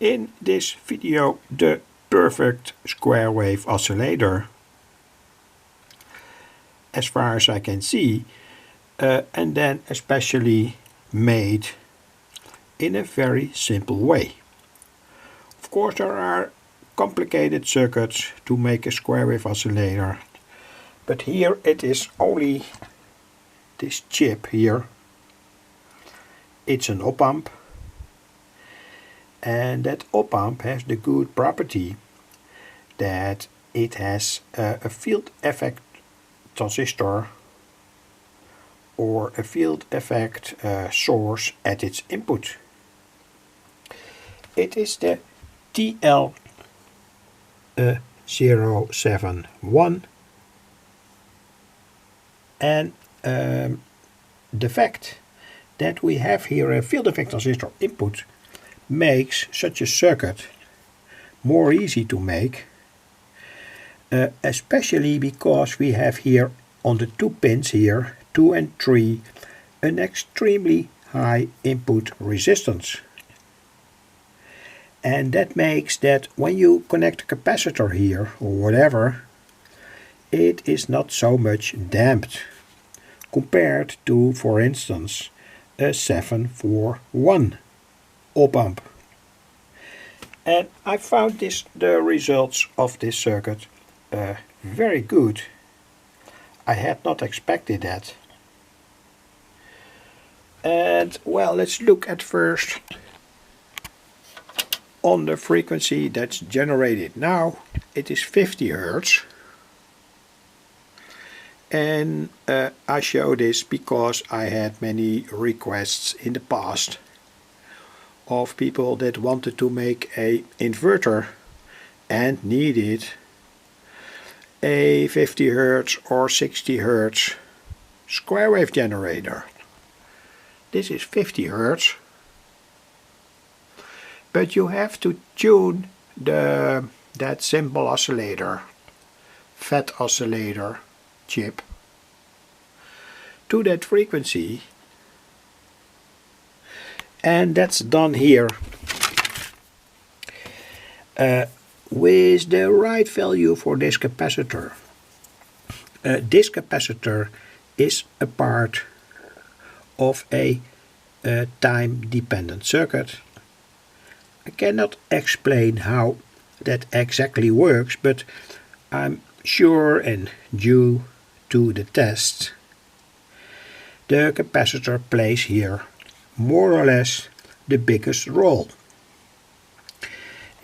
In this video, the perfect square wave oscillator, as far as I can see, and then especially made in a very simple way. Of course, there are complicated circuits to make a square wave oscillator, but here it is only this chip here. It's an op-amp, and that op-amp has the good property that it has a field effect transistor or a field effect source at its input. It is the TL071, and the fact that we have here a field effect transistor input makes such a circuit more easy to make, especially because we have here on the two pins here, 2 and 3, an extremely high input resistance. And that makes that when you connect a capacitor here or whatever, it is not so much damped compared to, for instance, a 741 op-amp. And I found the results of this circuit very good. I had not expected that. And well, let's look at first on the frequency that's generated now. It is 50 Hertz. And I show this because I had many requests in the past of people that wanted to make a inverter and needed a 50 Hertz or 60 Hertz square wave generator. This is 50 Hertz, but you have to tune that simple oscillator, FET oscillator chip, to that frequency, and that's done here with the right value for this capacitor. This capacitor is a part of a time-dependent circuit. I cannot explain how that exactly works, but I'm sure, and due to the tests, the capacitor plays here more or less the biggest role.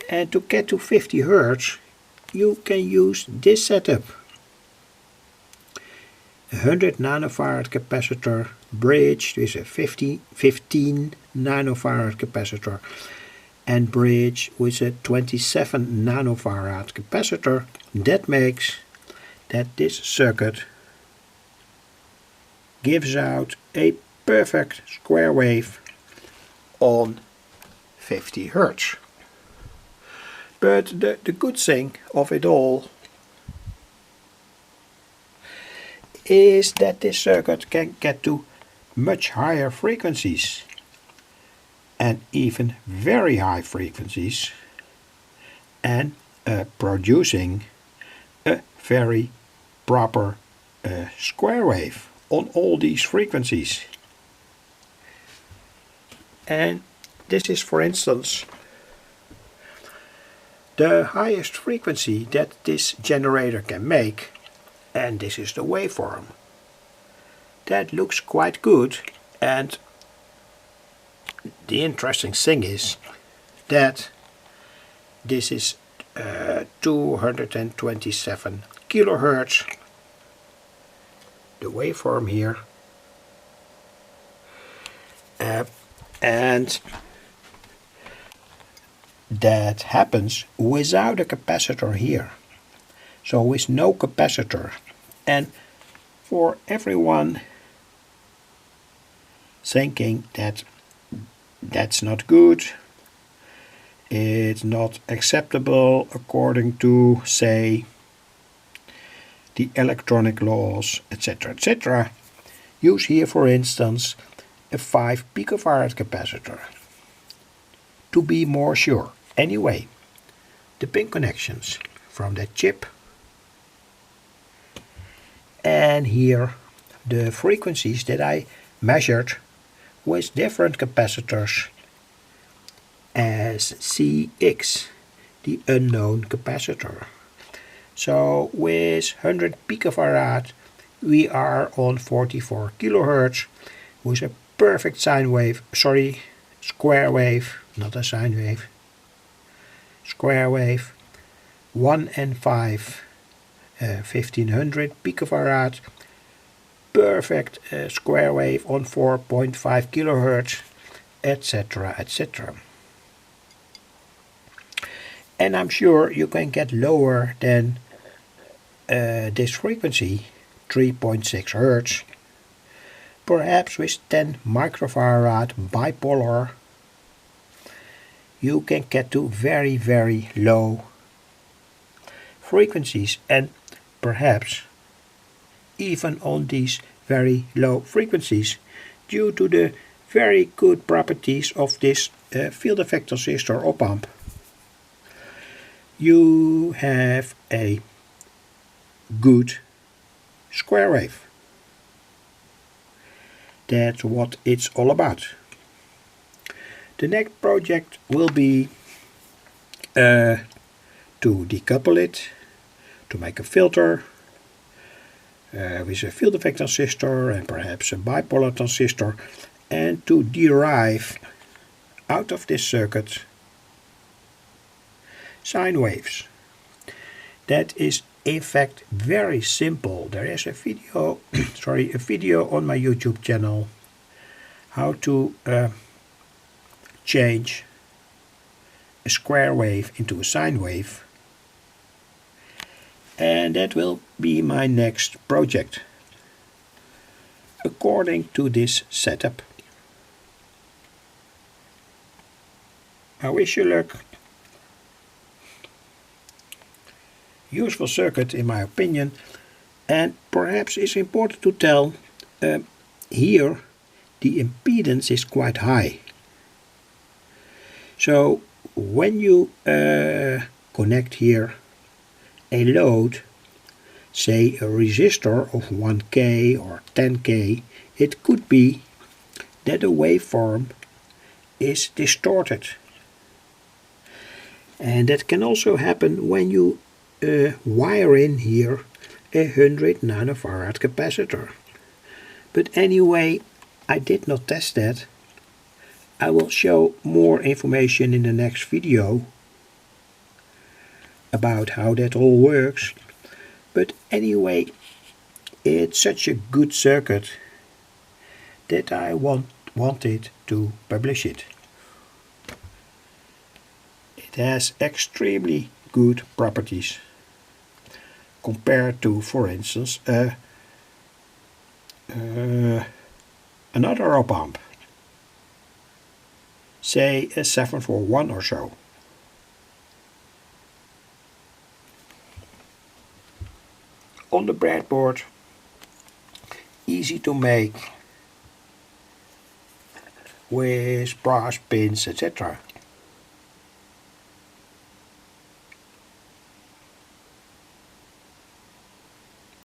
And to get to 50 Hertz, you can use this setup. A 100 nanofarad capacitor bridged with a 15 nanofarad capacitor and bridged with a 27 nanofarad capacitor. That makes that this circuit gives out a perfect square wave on 50 Hertz. But the good thing of it all is that this circuit can get to much higher frequencies, and even very high frequencies, and producing a very proper square wave on all these frequencies. And this is, for instance, the highest frequency that this generator can make, and this is the waveform. That looks quite good, and the interesting thing is that this is 227 kilohertz, the waveform here, and that happens without a capacitor here, so with no capacitor. And for everyone thinking that that's not good, it's not acceptable according to, say, the electronic laws, etc., etc., use here, for instance, a 5 picofarad capacitor to be more sure. Anyway, the pin connections from that chip, and here the frequencies that I measured with different capacitors as Cx, the unknown capacitor. So with 100 picofarad we are on 44 kilohertz with a perfect sine wave, square wave, not a sine wave, square wave, 1 and 5, 1500 picofarad, perfect square wave on 4.5 kilohertz, etc, etc. And I'm sure you can get lower than this frequency, 3.6 Hertz, perhaps with 10 microfarad bipolar. You can get to very, very low frequencies, and perhaps even on these very low frequencies, due to the very good properties of this field effect transistor op-amp, you have a good square wave. That's what it's all about. The next project will be to decouple it, to make a filter with a field effect transistor and perhaps a bipolar transistor, and to derive out of this circuit sine waves. That is in fact very simple. There is a video, a video on my YouTube channel how to change a square wave into a sine wave, and that will be my next project according to this setup. I wish you luck. Useful circuit in my opinion, and perhaps it's important to tell here the impedance is quite high. So when you connect here a load, say a resistor of 1K or 10K, it could be that the waveform is distorted. And that can also happen when you wire in here a 100 nanofarad capacitor. But anyway, I did not test that. I will show more information in the next video about how that all works. But anyway, it's such a good circuit that I wanted to publish it. It has extremely good properties compared to, for instance, another op-amp, say a 741 or so. On the breadboard, easy to make with brass pins, etc.